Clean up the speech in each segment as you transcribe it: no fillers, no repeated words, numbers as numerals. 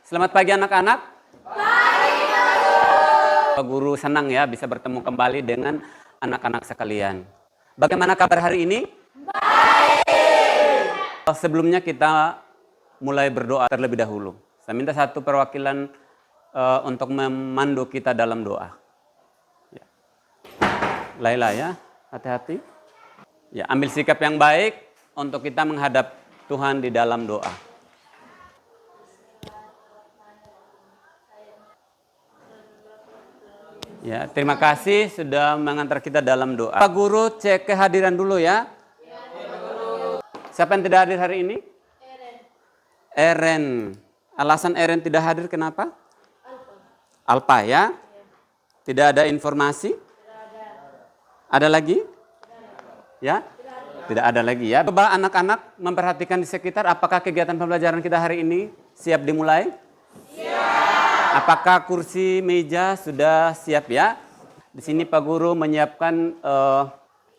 Selamat pagi anak-anak. Pak Guru senang ya bisa bertemu kembali dengan anak-anak sekalian. Bagaimana kabar hari ini? Baik. Sebelumnya kita mulai berdoa terlebih dahulu. Saya minta satu perwakilan untuk memandu kita dalam doa. Ya. Laila ya, hati-hati. Ya, ambil sikap yang baik untuk kita menghadap Tuhan di dalam doa. Ya, terima kasih sudah mengantar kita dalam doa. Pak Guru cek kehadiran dulu ya. Siapa yang tidak hadir hari ini? Eren. Alasan Eren tidak hadir kenapa? Alpa ya. Tidak ada informasi? Ada lagi? Ya? Tidak ada lagi ya. Coba anak-anak memperhatikan di sekitar apakah kegiatan pembelajaran kita hari ini siap dimulai? Apakah kursi meja sudah siap ya? Di sini Pak Guru menyiapkan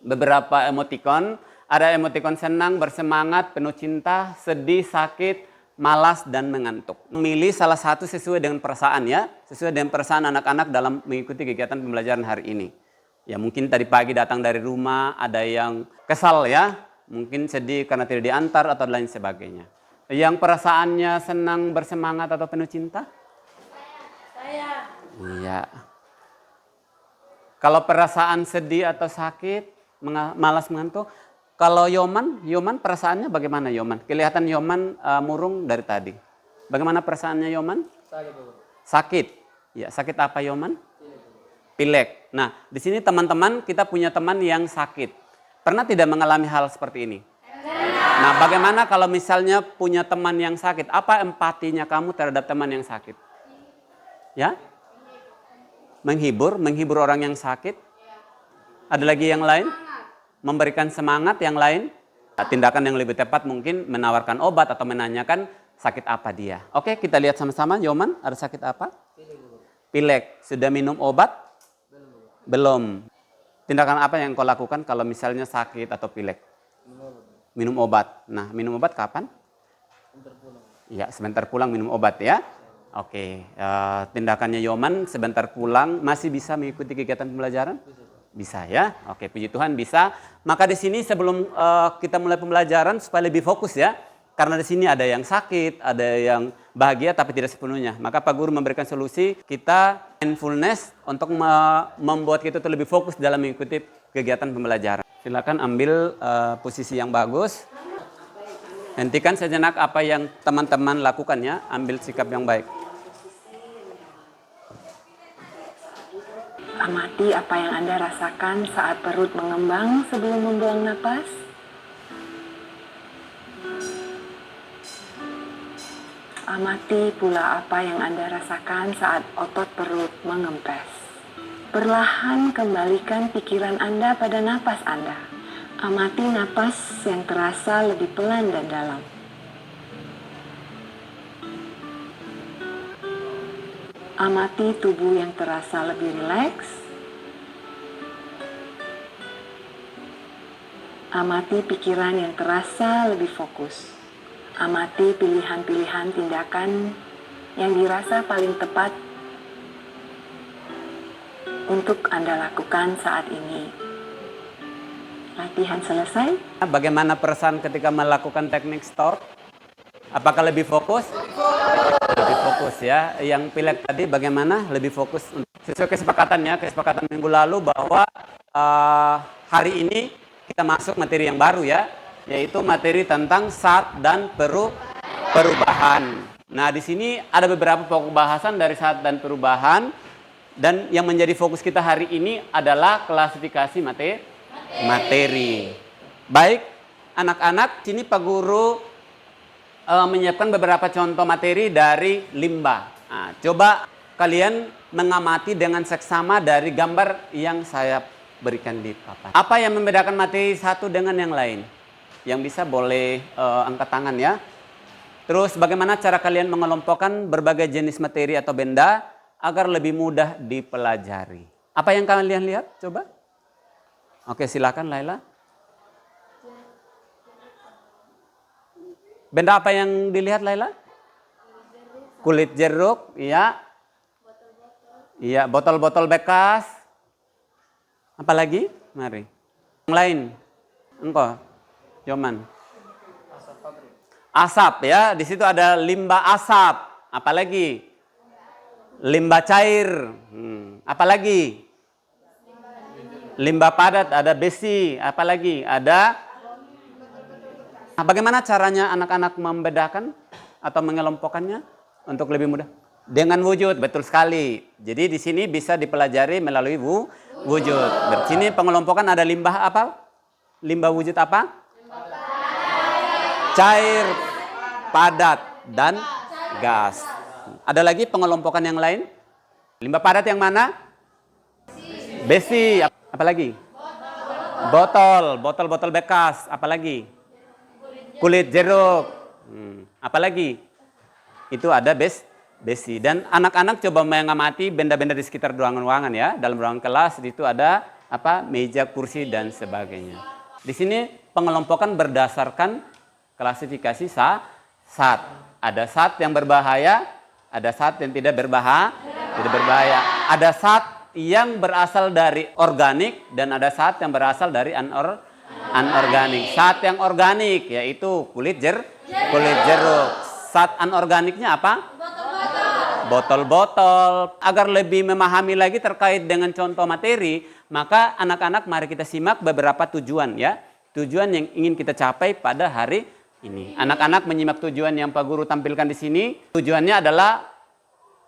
beberapa emotikon. Ada emotikon senang, bersemangat, penuh cinta, sedih, sakit, malas, dan mengantuk. Memilih salah satu sesuai dengan perasaan ya. Sesuai dengan perasaan anak-anak dalam mengikuti kegiatan pembelajaran hari ini. Ya mungkin tadi pagi datang dari rumah, ada yang kesal ya. Mungkin sedih karena tidak diantar atau lain sebagainya. Yang perasaannya senang, bersemangat, atau penuh cinta? Iya. Kalau perasaan sedih atau sakit, malas mengantuk. Kalau Yoman perasaannya bagaimana Yoman? Kelihatan Yoman murung dari tadi. Bagaimana perasaannya Yoman? Sakit. Ya, sakit apa Yoman? Pilek. Nah, di sini teman-teman kita punya teman yang sakit. Pernah tidak mengalami hal seperti ini? Nah, bagaimana kalau misalnya punya teman yang sakit? Apa empatinya kamu terhadap teman yang sakit? Ya? Menghibur orang yang sakit. Ada lagi yang lain? Memberikan semangat yang lain. Tindakan yang lebih tepat mungkin menawarkan obat atau menanyakan sakit apa dia. Oke, kita lihat sama-sama. Yoman, ada sakit apa? Pilek. Sudah minum obat? Belum. Tindakan apa yang kau lakukan kalau misalnya sakit atau pilek? Minum obat. Nah, minum obat kapan? Ya, sebentar pulang minum obat ya. Oke, tindakannya Yoman sebentar pulang masih bisa mengikuti kegiatan pembelajaran? Bisa ya. Oke, puji Tuhan bisa. Maka di sini sebelum kita mulai pembelajaran supaya lebih fokus ya. Karena di sini ada yang sakit, ada yang bahagia tapi tidak sepenuhnya. Maka Pak Guru memberikan solusi kita mindfulness untuk membuat kita lebih fokus dalam mengikuti kegiatan pembelajaran. Silakan ambil posisi yang bagus. Hentikan sejenak apa yang teman-teman lakukan ya. Ambil sikap yang baik. Amati apa yang Anda rasakan saat perut mengembang sebelum membuang napas. Amati pula apa yang Anda rasakan saat otot perut mengempes. Perlahan kembalikan pikiran Anda pada napas Anda. Amati napas yang terasa lebih pelan dan dalam. Amati tubuh yang terasa lebih rileks. Amati pikiran yang terasa lebih fokus. Amati pilihan-pilihan tindakan yang dirasa paling tepat untuk Anda lakukan saat ini. Latihan selesai. Bagaimana perasaan ketika melakukan teknik store? Apakah lebih fokus? Lebih fokus ya. Yang pilek tadi bagaimana? Lebih fokus. Sesuai kesepakatan minggu lalu bahwa hari ini kita masuk materi yang baru ya. Yaitu materi tentang saat dan perubahan. Nah di sini ada beberapa pokok bahasan dari saat dan perubahan. Dan yang menjadi fokus kita hari ini adalah klasifikasi materi. Baik anak-anak, sini Pak Guru menyiapkan beberapa contoh materi dari limbah. Nah, coba kalian mengamati dengan seksama dari gambar yang saya berikan di papan. Apa yang membedakan materi satu dengan yang lain? Yang bisa boleh angkat tangan ya. Terus bagaimana cara kalian mengelompokkan berbagai jenis materi atau benda agar lebih mudah dipelajari? Apa yang kalian lihat? Coba. Oke, silakan Laila. Benda apa yang dilihat Laila? kulit jeruk, ya. Iya, botol-botol bekas. Apa lagi? Mari. Yang lain. Engkau, Yoman. Asap ya, di situ ada limbah asap. Apa lagi? Limbah cair. Apalagi? Limbah padat, ada besi. Apalagi? Ada. Nah, bagaimana caranya anak-anak membedakan atau mengelompokkannya untuk lebih mudah? Dengan wujud, betul sekali. Jadi di sini bisa dipelajari melalui wujud. Di sini pengelompokan ada limbah apa? Limbah wujud apa? Cair, padat, dan gas. Ada lagi pengelompokan yang lain? Limbah padat yang mana? Besi. Apa lagi? Botol bekas. Apa lagi? Kulit jeruk. Apa lagi? Itu ada besi. Dan anak-anak coba mengamati benda-benda di sekitar ruangan-ruangan ya. Dalam ruangan kelas itu ada apa? Meja, kursi, dan sebagainya. Di sini pengelompokan berdasarkan klasifikasi zat. Ada zat yang berbahaya, ada zat yang tidak berbahaya. Ada zat yang berasal dari organik dan ada zat yang berasal dari anorganik. Zat yang organik yaitu kulit jeruk. Zat anorganiknya apa? Botol-botol. Agar lebih memahami lagi terkait dengan contoh materi, maka anak-anak mari kita simak beberapa tujuan ya. Tujuan yang ingin kita capai pada hari ini. Anak-anak menyimak tujuan yang Pak Guru tampilkan di sini. Tujuannya adalah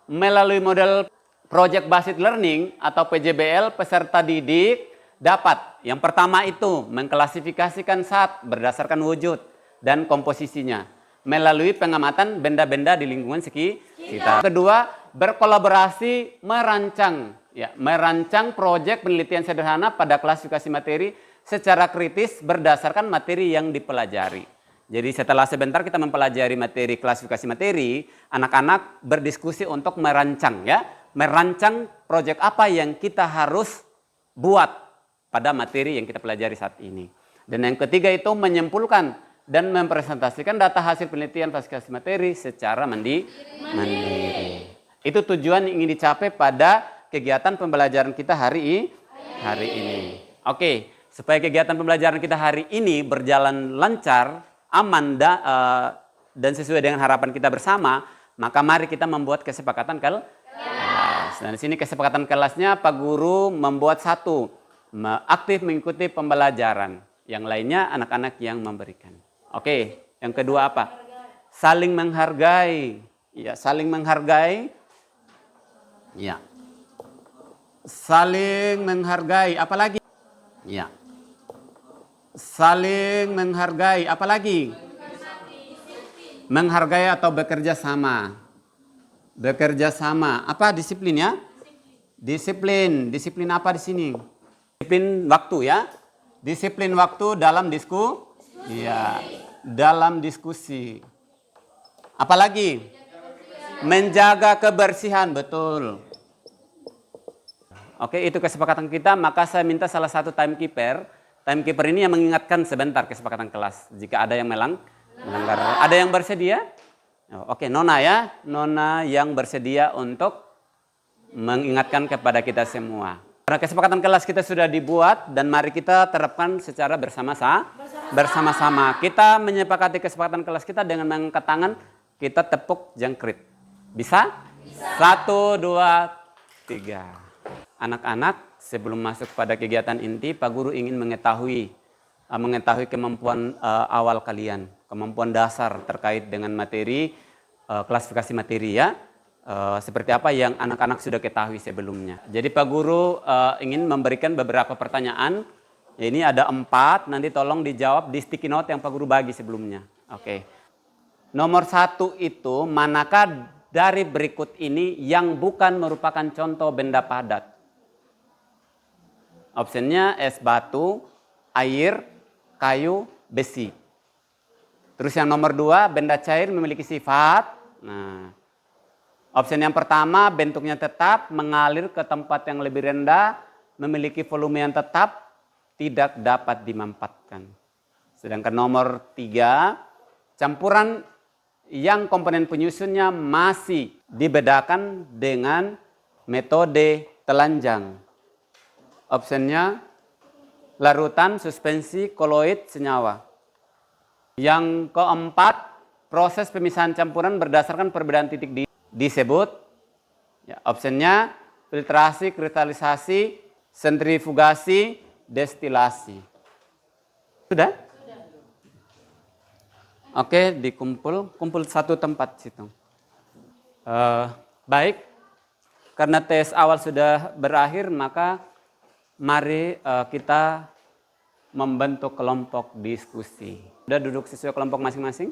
melalui model Project Based Learning atau PJBL, peserta didik dapat yang pertama itu mengklasifikasikan zat berdasarkan wujud dan komposisinya melalui pengamatan benda-benda di lingkungan sekitar. Kedua, berkolaborasi merancang proyek penelitian sederhana pada klasifikasi materi secara kritis berdasarkan materi yang dipelajari. Jadi setelah sebentar kita mempelajari materi klasifikasi materi, anak-anak berdiskusi untuk merancang proyek apa yang kita harus buat pada materi yang kita pelajari saat ini. Dan yang ketiga itu menyimpulkan dan mempresentasikan data hasil penelitian klasifikasi materi secara mandiri. Itu tujuan yang ingin dicapai pada kegiatan pembelajaran kita hari ini. Oke, supaya kegiatan pembelajaran kita hari ini berjalan lancar, aman, dan sesuai dengan harapan kita bersama, maka mari kita membuat kesepakatan kelas. Dan di sini kesepakatan kelasnya Pak Guru membuat satu, aktif mengikuti pembelajaran. Yang lainnya anak-anak yang memberikan. Oke, yang kedua apa? Saling menghargai. Ya, saling menghargai. Ya. Saling menghargai. Apalagi? Ya. Saling menghargai. Apalagi? Menghargai atau bekerja sama. Bekerja sama. Apa disiplinnya? Disiplin. Disiplin apa di sini? Disiplin waktu ya. Disiplin waktu dalam dalam diskusi. Apalagi? Menjaga kebersihan, betul. Oke, itu kesepakatan kita, maka saya minta salah satu timekeeper ini yang mengingatkan sebentar kesepakatan kelas jika ada yang melanggar. Ada yang bersedia? Oke, Nona ya. Nona yang bersedia untuk mengingatkan kepada kita semua. Karena kesepakatan kelas kita sudah dibuat dan mari kita terapkan secara bersama-sama. Kita menyepakati kesepakatan kelas kita dengan mengangkat tangan, kita tepuk jangkrik. Bisa? 1, 2, 3. Anak-anak, sebelum masuk pada kegiatan inti, Pak Guru ingin mengetahui kemampuan awal kalian, kemampuan dasar terkait dengan materi, klasifikasi materi ya. Seperti apa yang anak-anak sudah ketahui sebelumnya. Jadi Pak Guru ingin memberikan beberapa pertanyaan. Ini ada 4, nanti tolong dijawab di sticky note yang Pak Guru bagi sebelumnya. Oke. Nomor 1 itu, manakah dari berikut ini yang bukan merupakan contoh benda padat? Opsinya es batu, air, kayu, besi. Terus yang nomor 2, benda cair memiliki sifat. Nah, opsi yang pertama, bentuknya tetap, mengalir ke tempat yang lebih rendah, memiliki volume yang tetap, tidak dapat dimanfaatkan. Sedangkan nomor 3, campuran yang komponen penyusunnya masih dibedakan dengan metode telanjang. Opsinya larutan, suspensi, koloid, senyawa. Yang keempat, proses pemisahan campuran berdasarkan perbedaan titik disebut. Ya, opsinya filtrasi, kristalisasi, sentrifugasi, destilasi. Sudah? Oke, kumpul satu tempat situ. Baik, karena tes awal sudah berakhir, maka mari kita membentuk kelompok diskusi. Sudah duduk sesuai kelompok masing-masing?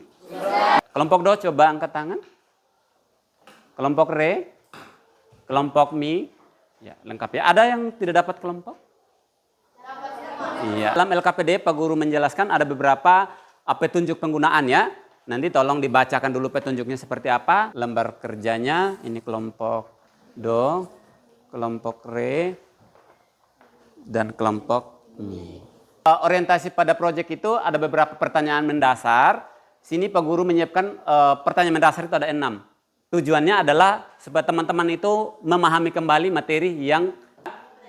Kelompok Do, coba angkat tangan. Kelompok Re, kelompok Mi, ya lengkap ya. Ada yang tidak dapat kelompok? Iya. Dalam LKPD Pak Guru menjelaskan ada beberapa petunjuk penggunaan ya. Nanti tolong dibacakan dulu petunjuknya seperti apa. Lembar kerjanya, ini kelompok Do, kelompok Re, dan kelompok Mi. Orientasi pada proyek itu ada beberapa pertanyaan mendasar. Sini Pak Guru menyiapkan pertanyaan mendasar itu ada 6. Tujuannya adalah supaya teman-teman itu memahami kembali materi yang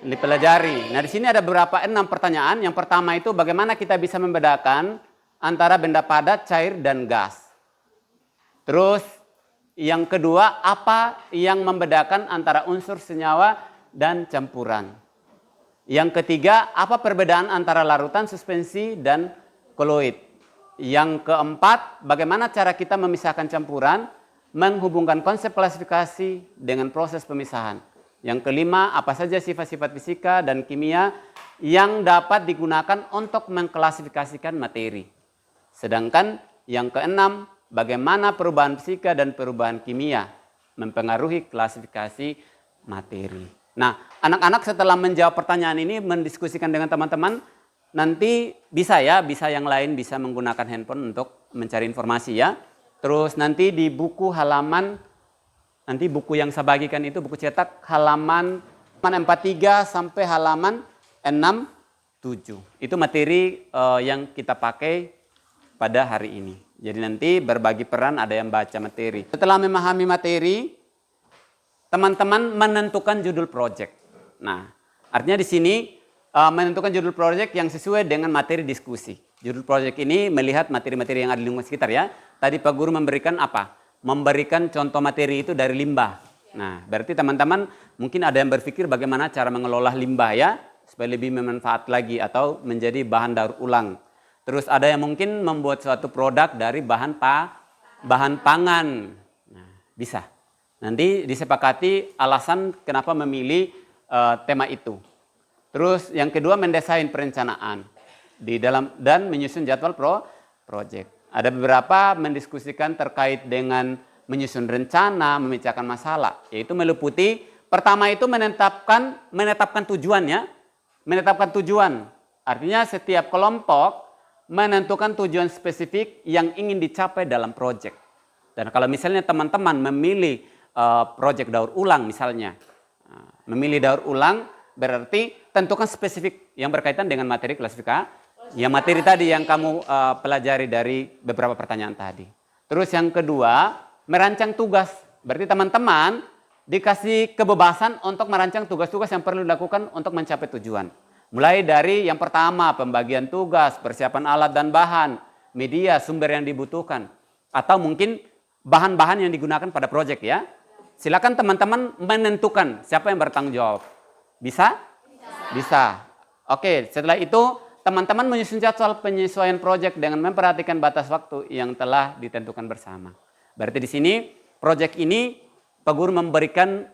dipelajari. Nah, di sini ada beberapa 6 pertanyaan. Yang pertama itu bagaimana kita bisa membedakan antara benda padat, cair, dan gas. Terus yang kedua, apa yang membedakan antara unsur senyawa dan campuran. Yang ketiga, apa perbedaan antara larutan, suspensi, dan koloid. Yang keempat, bagaimana cara kita memisahkan campuran, menghubungkan konsep klasifikasi dengan proses pemisahan. Yang kelima, apa saja sifat-sifat fisika dan kimia yang dapat digunakan untuk mengklasifikasikan materi. Sedangkan yang keenam, bagaimana perubahan fisika dan perubahan kimia mempengaruhi klasifikasi materi. Nah, anak-anak setelah menjawab pertanyaan ini, mendiskusikan dengan teman-teman, nanti bisa yang lain bisa menggunakan handphone untuk mencari informasi ya. Terus nanti di buku halaman, nanti buku yang saya bagikan itu buku cetak halaman 43 sampai halaman 67. Itu materi yang kita pakai pada hari ini. Jadi nanti berbagi peran, ada yang baca materi. Setelah memahami materi, teman-teman menentukan judul proyek. Nah, artinya di sini menentukan judul proyek yang sesuai dengan materi diskusi. Judul proyek ini melihat materi-materi yang ada di lingkungan sekitar ya. Tadi Pak Guru memberikan apa? Memberikan contoh materi itu dari limbah. Nah, berarti teman-teman mungkin ada yang berpikir bagaimana cara mengelola limbah ya, supaya lebih bermanfaat lagi atau menjadi bahan daur ulang. Terus ada yang mungkin membuat suatu produk dari bahan pangan. Nah, bisa. Nanti disepakati alasan kenapa memilih tema itu. Terus yang kedua mendesain perencanaan di dalam dan menyusun jadwal proyek. Ada beberapa mendiskusikan terkait dengan menyusun rencana, memecahkan masalah, yaitu meliputi pertama itu menetapkan tujuan ya. Menetapkan tujuan. Artinya setiap kelompok menentukan tujuan spesifik yang ingin dicapai dalam proyek. Dan kalau misalnya teman-teman memilih proyek daur ulang misalnya. Memilih daur ulang berarti tentukan spesifik yang berkaitan dengan materi klasifikasi. Ya materi tadi yang kamu pelajari dari beberapa pertanyaan tadi. Terus yang kedua, merancang tugas. Berarti teman-teman dikasih kebebasan untuk merancang tugas-tugas yang perlu dilakukan untuk mencapai tujuan. Mulai dari yang pertama, pembagian tugas, persiapan alat dan bahan, media, sumber yang dibutuhkan. Atau mungkin bahan-bahan yang digunakan pada proyek ya. Silakan teman-teman menentukan siapa yang bertanggung jawab. Bisa? Bisa. Oke, setelah itu teman-teman menyusun jadwal penyesuaian proyek dengan memperhatikan batas waktu yang telah ditentukan bersama. Berarti di sini proyek ini Pak Guru memberikan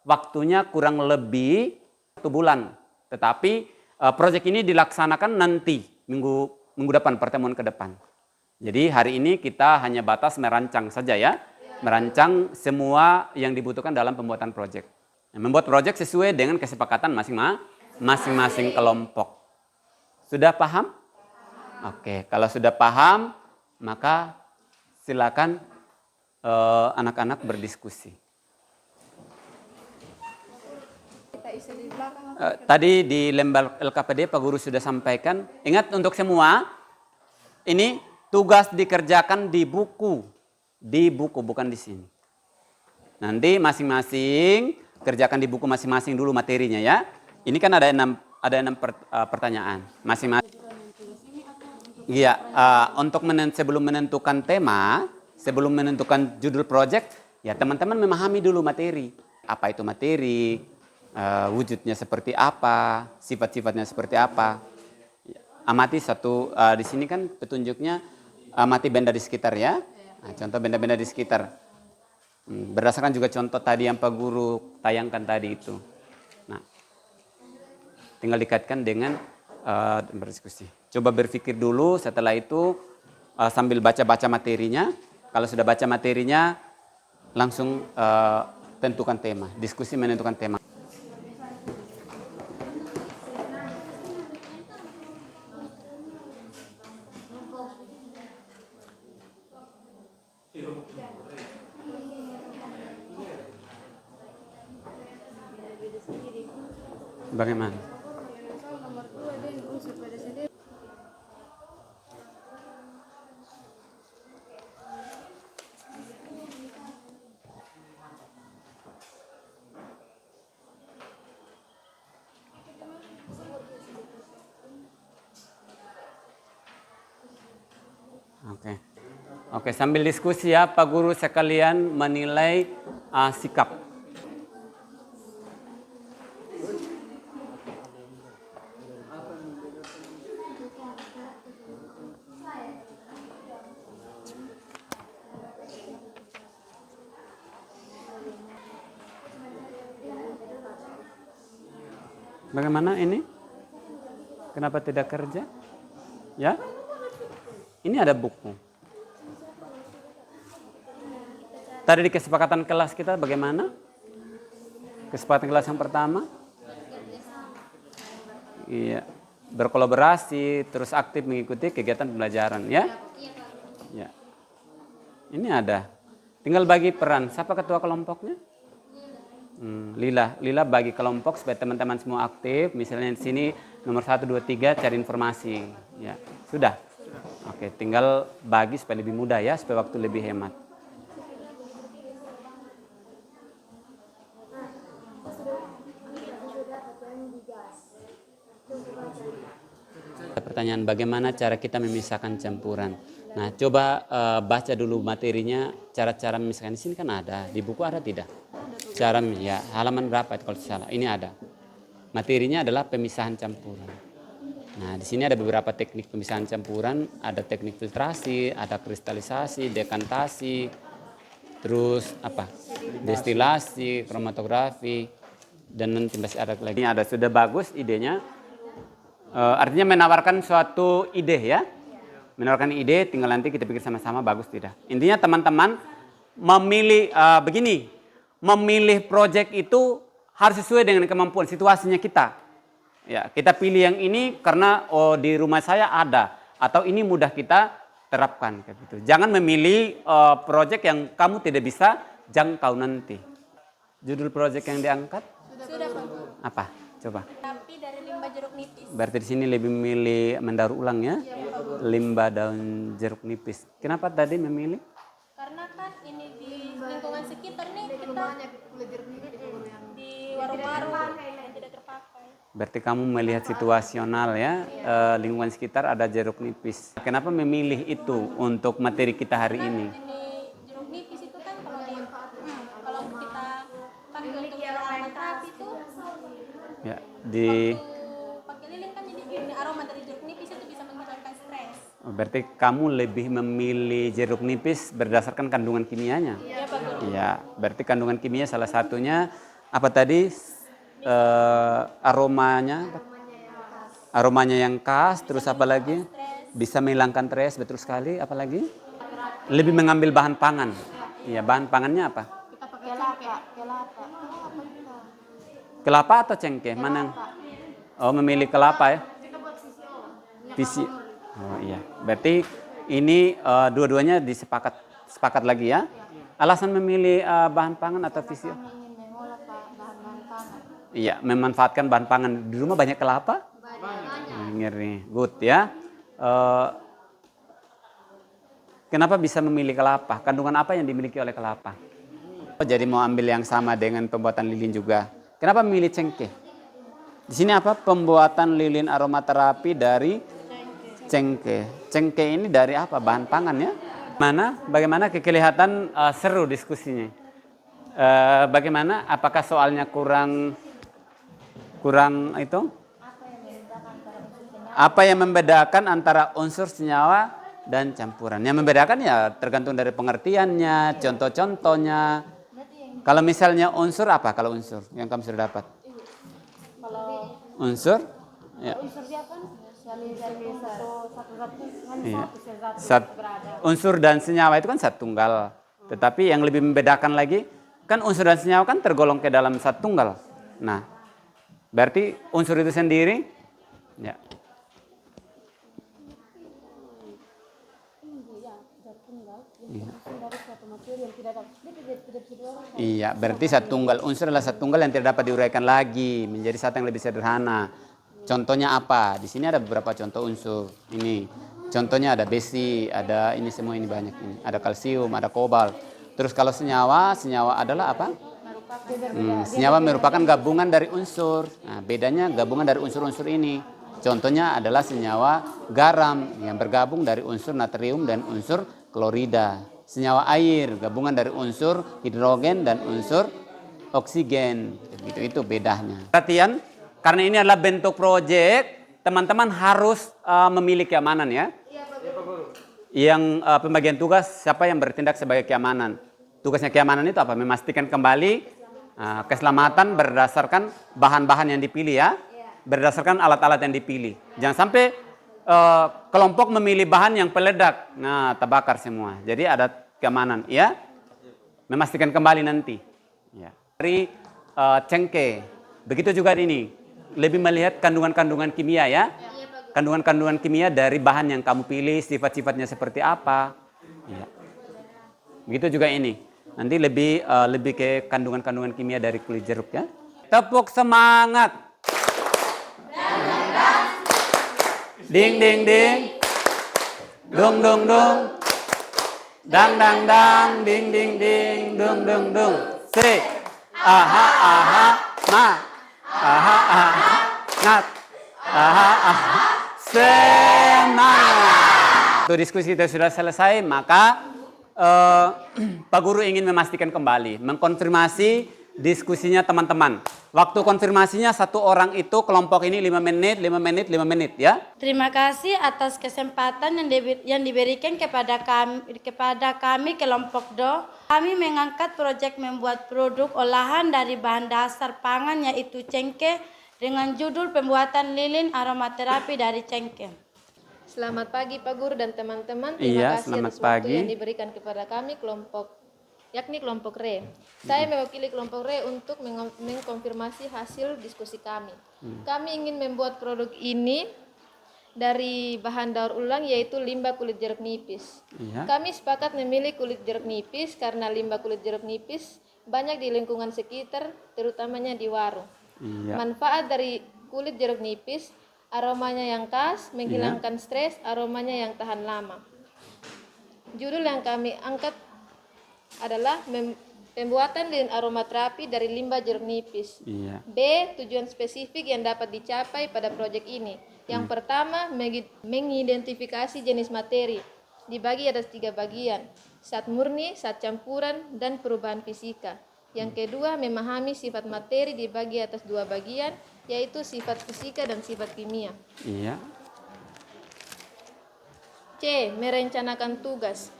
waktunya kurang lebih 1 bulan. Tetapi proyek ini dilaksanakan nanti minggu depan, pertemuan ke depan. Jadi hari ini kita hanya batas merancang saja ya. Merancang semua yang dibutuhkan dalam pembuatan proyek. Membuat proyek sesuai dengan kesepakatan masing-masing kelompok. Sudah paham? Oke, kalau sudah paham, maka silakan anak-anak berdiskusi. Tadi di lembar LKPD Pak Guru sudah sampaikan. Ingat untuk semua, ini tugas dikerjakan di buku di buku, bukan di sini. Nanti masing-masing kerjakan di buku masing-masing dulu materinya ya. Ini kan ada enam pertanyaan masing-masing. Iya, sebelum menentukan tema, sebelum menentukan judul project, ya teman-teman memahami dulu materi. Apa itu materi, wujudnya seperti apa, sifat-sifatnya seperti apa. Amati satu, di sini kan petunjuknya amati benda di sekitar ya. Nah, contoh benda-benda di sekitar. Berdasarkan juga contoh tadi yang Pak Guru tayangkan tadi itu. Nah, tinggal dikaitkan dengan berdiskusi. Coba berpikir dulu, setelah itu sambil baca-baca materinya. Kalau sudah baca materinya, langsung tentukan tema. Diskusi menentukan tema. Bagaimana? Oke, sambil diskusi ya, Pak Guru sekalian menilai sikap. Bagaimana ini? Kenapa tidak kerja? Ya? Ini ada buku. Tadi di kesepakatan kelas kita bagaimana? Kesepakatan kelas yang pertama? Iya, berkolaborasi, terus aktif mengikuti kegiatan pembelajaran, ya? Ya. Ini ada. Tinggal bagi peran. Siapa ketua kelompoknya? Lila bagi kelompok supaya teman-teman semua aktif. Misalnya di sini nomor 1, 2, 3 cari informasi. Ya, sudah. Oke, tinggal bagi supaya lebih mudah ya, supaya waktu lebih hemat. Pertanyaan bagaimana cara kita memisahkan campuran. Nah, coba baca dulu materinya, cara-cara memisahkan. Di sini kan ada, di buku ada tidak? Cara ya, halaman berapa itu kalau salah? Ini ada. Materinya adalah pemisahan campuran. Nah, di sini ada beberapa teknik pemisahan campuran, ada teknik filtrasi, ada kristalisasi, dekantasi, terus apa? Destilasi, kromatografi, dan nanti masih ada lagi. Ini ada, sudah bagus idenya. Artinya menawarkan suatu ide ya. Menawarkan ide, tinggal nanti kita pikir sama-sama bagus tidak. Intinya teman-teman memilih begini. Memilih proyek itu harus sesuai dengan kemampuan situasinya kita. Ya, kita pilih yang ini karena di rumah saya ada atau ini mudah kita terapkan kayak gitu. Jangan memilih proyek yang kamu tidak bisa jangkau nanti. Judul proyek yang diangkat? Sudah, Pak. Apa? Coba. Tapi dari limbah jeruk nipis. Berarti di sini lebih memilih mendaur ulang ya? Limbah daun jeruk nipis. Kenapa tadi memilih? Karena kan ini di lingkungan sekitar nih kita di warung-warung yang tidak terpakai. Berarti kamu melihat situasional ya, lingkungan sekitar ada jeruk nipis. Kenapa memilih itu untuk materi kita hari ini? Ini jeruk nipis itu kan kalau kita pakai untuk aromaterapi itu Ya, di pakai lilin kan jadi ini aroma dari jeruk nipis itu bisa menghilangkan stres. berarti kamu lebih memilih jeruk nipis berdasarkan kandungan kimianya. Iya, Pak Guru. Ya, berarti kandungan kimia salah satunya apa tadi? Aromanya yang khas, terus apa lagi? Bisa menghilangkan stres, betul sekali. Apalagi? Lebih mengambil bahan pangan. Iya, bahan pangannya apa? Kita pakai kelapa. Kelapa atau cengkeh? Mana? Oh, memilih kelapa ya? Visi. Oh iya. Berarti ini dua-duanya sepakat lagi ya? Alasan memilih bahan pangan atau visi? Iya, memanfaatkan bahan pangan. Di rumah banyak kelapa? Ngeri. Good ya. kenapa bisa memilih kelapa? Kandungan apa yang dimiliki oleh kelapa? Jadi mau ambil yang sama dengan pembuatan lilin juga. Kenapa memilih cengkeh? Di sini apa? Pembuatan lilin aromaterapi dari cengkeh. Cengkeh ini dari apa? Bahan pangan ya. Bagaimana kelihatan seru diskusinya. Bagaimana? Apakah soalnya kurang itu? Apa yang membedakan antara unsur senyawa dan campuran? Yang membedakan ya tergantung dari pengertiannya, contoh-contohnya. Kalau misalnya unsur apa? Kalau unsur yang kamu sudah dapat? Kalau Unsur? Ya. unsur dia kan dari satu zat kan Iya. satu zat berada. Unsur dan senyawa itu kan satu tunggal. Tetapi yang lebih membedakan lagi, kan unsur dan senyawa kan tergolong ke dalam satu tunggal. Nah, berarti unsur itu sendiri, ya. Iya, berarti satu tunggal. Unsur adalah satu tunggal yang tidak dapat diuraikan lagi menjadi satu yang lebih sederhana. Contohnya apa? Di sini ada beberapa contoh unsur. Ini contohnya ada besi, ada ini semua ini banyak ini. Ada kalsium, ada kobalt. Terus kalau senyawa adalah apa? Senyawa merupakan gabungan dari unsur. Nah, bedanya gabungan dari unsur-unsur ini. Contohnya adalah senyawa garam yang bergabung dari unsur natrium dan unsur klorida. Senyawa air gabungan dari unsur hidrogen dan unsur oksigen. Itu bedanya. Perhatian, karena ini adalah bentuk proyek, teman-teman harus memilih keamanan ya. Yang pembagian tugas siapa yang bertindak sebagai keamanan. Tugasnya keamanan itu apa? Memastikan kembali keselamatan berdasarkan bahan-bahan yang dipilih ya. Berdasarkan alat-alat yang dipilih. Jangan sampai kelompok memilih bahan yang peledak. Nah, terbakar semua. Jadi ada keamanan ya. Memastikan kembali nanti. Ya. Dari cengkeh. Begitu juga ini. Lebih melihat kandungan-kandungan kimia ya. Kandungan-kandungan kimia dari bahan yang kamu pilih, sifat-sifatnya seperti apa. Ya. Begitu juga ini. Nanti lebih ke kandungan-kandungan kimia dari kulit jeruk ya. Tepuk semangat. Ding ding ding. Dung dung dung. Dang dang dang. Ding ding ding. Dung dung dung. Si. Aha aha. Ma. Aha aha. Ngat. Aha aha. Semangat. Untuk diskusi kita sudah selesai, maka Pak Guru ingin memastikan kembali, mengkonfirmasi diskusinya teman-teman. Waktu konfirmasinya satu orang itu kelompok ini 5 menit, 5 menit, 5 menit ya. Terima kasih atas kesempatan yang diberikan kepada kami kelompok DO. Kami mengangkat proyek membuat produk olahan dari bahan dasar pangan yaitu cengkeh dengan judul pembuatan lilin aromaterapi dari cengkeh. Selamat pagi Pak Guru dan teman-teman. Iya, Terima kasih selamat atas waktu pagi. yang diberikan kepada kami yakni kelompok RE. Saya mewakili kelompok RE untuk mengkonfirmasi hasil diskusi kami. Kami ingin membuat produk ini dari bahan daur ulang yaitu limbah kulit jeruk nipis. Iya. Kami sepakat memilih kulit jeruk nipis karena limbah kulit jeruk nipis banyak di lingkungan sekitar, terutamanya di warung. Iya. Manfaat dari kulit jeruk nipis, aromanya yang khas, menghilangkan stres, aromanya yang tahan lama. Judul yang kami angkat adalah pembuatan lilin aromaterapi dari limbah jeruk nipis. Iya. B. Tujuan spesifik yang dapat dicapai pada proyek ini. Yang pertama, mengidentifikasi jenis materi. Dibagi atas 3 bagian. Zat murni, zat campuran, dan perubahan fisika. Yang kedua, memahami sifat materi dibagi atas 2 bagian, yaitu sifat fisika dan sifat kimia. Iya. C. Merencanakan tugas.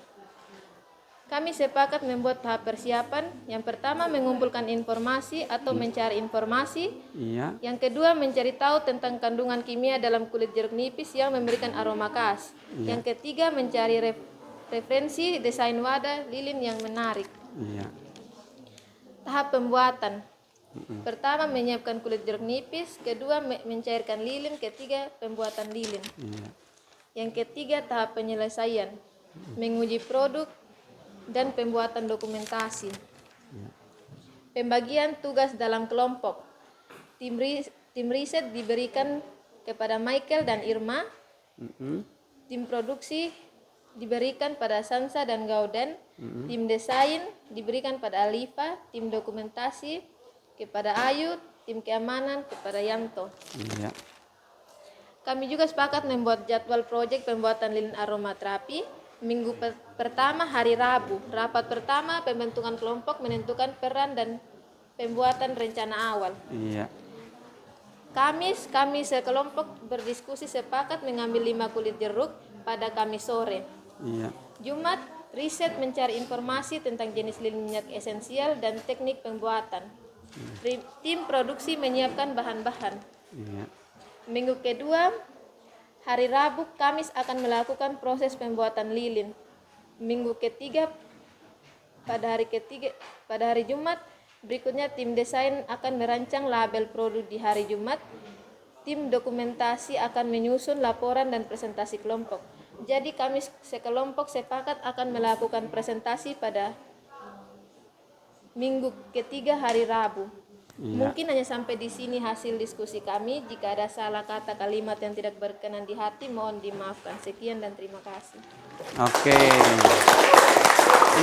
Kami sepakat membuat tahap persiapan. Yang pertama, mengumpulkan informasi atau mencari informasi. Iya. Yang kedua, mencari tahu tentang kandungan kimia dalam kulit jeruk nipis yang memberikan aroma khas. Yang ketiga, mencari referensi desain wadah lilin yang menarik. Iya. Tahap pembuatan. Pertama, menyiapkan kulit jeruk nipis. Kedua, mencairkan lilin. Ketiga, pembuatan lilin. Iya. Yang ketiga, tahap penyelesaian. Menguji produk dan pembuatan dokumentasi. Pembagian tugas dalam kelompok. Tim riset diberikan kepada Michael dan Irma. Tim produksi diberikan pada Sansa dan Gauden, tim desain diberikan pada Alifa, tim dokumentasi kepada Ayu, tim keamanan kepada Yanto. Iya. Kami juga sepakat membuat jadwal proyek pembuatan lilin aromaterapi. Minggu pertama hari Rabu, rapat pertama pembentukan kelompok menentukan peran dan pembuatan rencana awal. Iya. Kamis, kami sekelompok berdiskusi sepakat mengambil 5 kulit jeruk pada Kamis sore. Iya. Jumat, riset mencari informasi tentang jenis lilin minyak esensial dan teknik pembuatan. Tim produksi menyiapkan bahan-bahan. Iya. Minggu kedua, hari Rabu, Kamis akan melakukan proses pembuatan lilin. Minggu ketiga, pada hari Jumat, berikutnya tim desain akan merancang label produk di hari Jumat. Tim dokumentasi akan menyusun laporan dan presentasi kelompok. Jadi kami sekelompok sepakat akan melakukan presentasi pada minggu ketiga hari Rabu. Iya. Mungkin hanya sampai di sini hasil diskusi kami. Jika ada salah kata kalimat yang tidak berkenan di hati, mohon dimaafkan. Sekian dan terima kasih. Oke.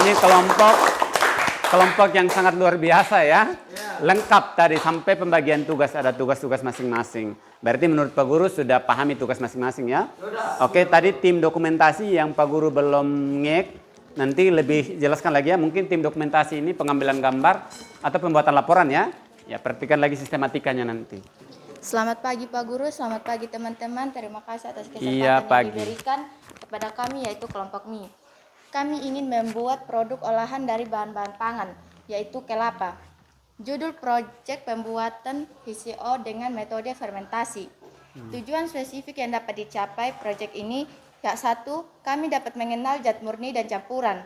Ini kelompok yang sangat luar biasa ya. Lengkap tadi sampai pembagian tugas, ada tugas-tugas masing-masing. Berarti menurut Pak Guru sudah pahami tugas masing-masing ya? Oke, tadi tim dokumentasi yang Pak Guru belum ngek, nanti lebih jelaskan lagi ya. Mungkin tim dokumentasi ini pengambilan gambar atau pembuatan laporan ya. Ya, perhatikan lagi sistematikanya nanti. Selamat pagi Pak Guru, selamat pagi teman-teman. Terima kasih atas kesempatan Iya, yang pagi. diberikan kepada kami, yaitu kelompok mie. Kami ingin membuat produk olahan dari bahan-bahan pangan, yaitu kelapa. Judul proyek pembuatan HCO dengan metode fermentasi. Tujuan spesifik yang dapat dicapai proyek ini, yang satu, kami dapat mengenal zat murni dan campuran.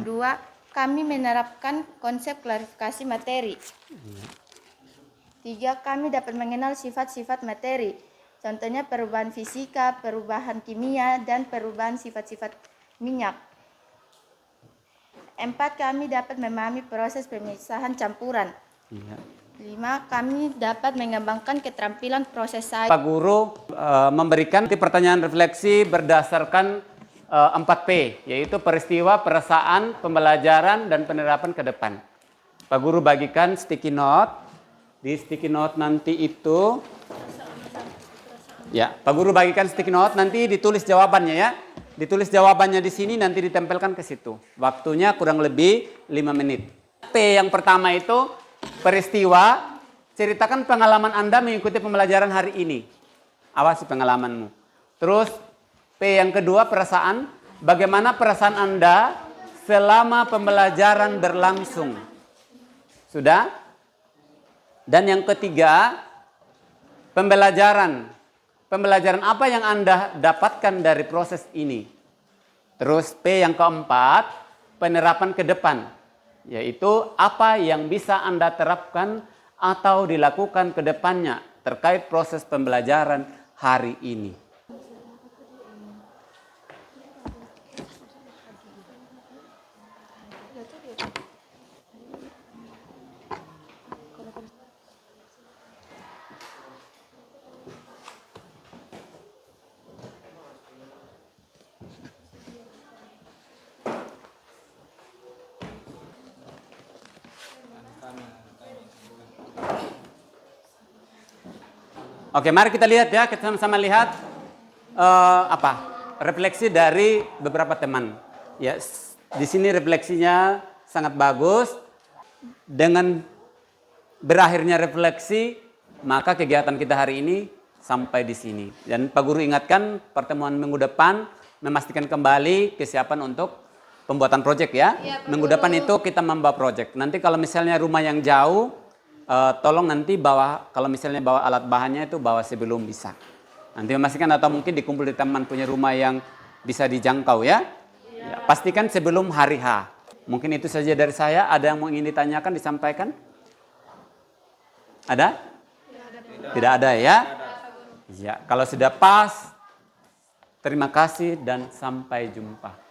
Dua, kami menerapkan konsep klarifikasi materi. Tiga, kami dapat mengenal sifat-sifat materi, contohnya perubahan fisika, perubahan kimia, dan perubahan sifat-sifat minyak. Empat, kami dapat memahami proses pemisahan campuran. Iya. Lima, kami dapat mengembangkan keterampilan proses sains. Pak Guru memberikan pertanyaan refleksi berdasarkan 4P, yaitu peristiwa, perasaan, pembelajaran, dan penerapan ke depan. Pak Guru bagikan sticky note. Di sticky note nanti itu, ya, Pak Guru bagikan sticky note, nanti ditulis jawabannya ya. Ditulis jawabannya di sini, nanti ditempelkan ke situ. Waktunya kurang lebih 5 menit. P yang pertama itu, peristiwa, ceritakan pengalaman Anda mengikuti pembelajaran hari ini. Awasi pengalamanmu. Terus, P yang kedua, perasaan. Bagaimana perasaan Anda selama pembelajaran berlangsung? Sudah? Dan yang ketiga, pembelajaran. Pembelajaran apa yang Anda dapatkan dari proses ini? Terus P yang keempat, penerapan ke depan. Yaitu apa yang bisa Anda terapkan atau dilakukan ke depannya terkait proses pembelajaran hari ini. Oke, mari kita lihat ya, kita sama-sama lihat refleksi dari beberapa teman. Ya, di sini refleksinya sangat bagus. Dengan berakhirnya refleksi, maka kegiatan kita hari ini sampai di sini. Dan Pak Guru ingatkan pertemuan minggu depan memastikan kembali kesiapan untuk pembuatan proyek ya. Minggu depan itu kita membawa proyek. Nanti kalau misalnya rumah yang jauh, tolong nanti bawa, kalau misalnya bawa alat bahannya itu bawa sebelum bisa. Nanti memastikan atau mungkin dikumpul di teman punya rumah yang bisa dijangkau ya. Ya, pastikan sebelum hari H. Mungkin itu saja dari saya. Ada yang mau ingin ditanyakan, disampaikan? Ada? Tidak ada ya? Ya, kalau sudah pas, terima kasih dan sampai jumpa.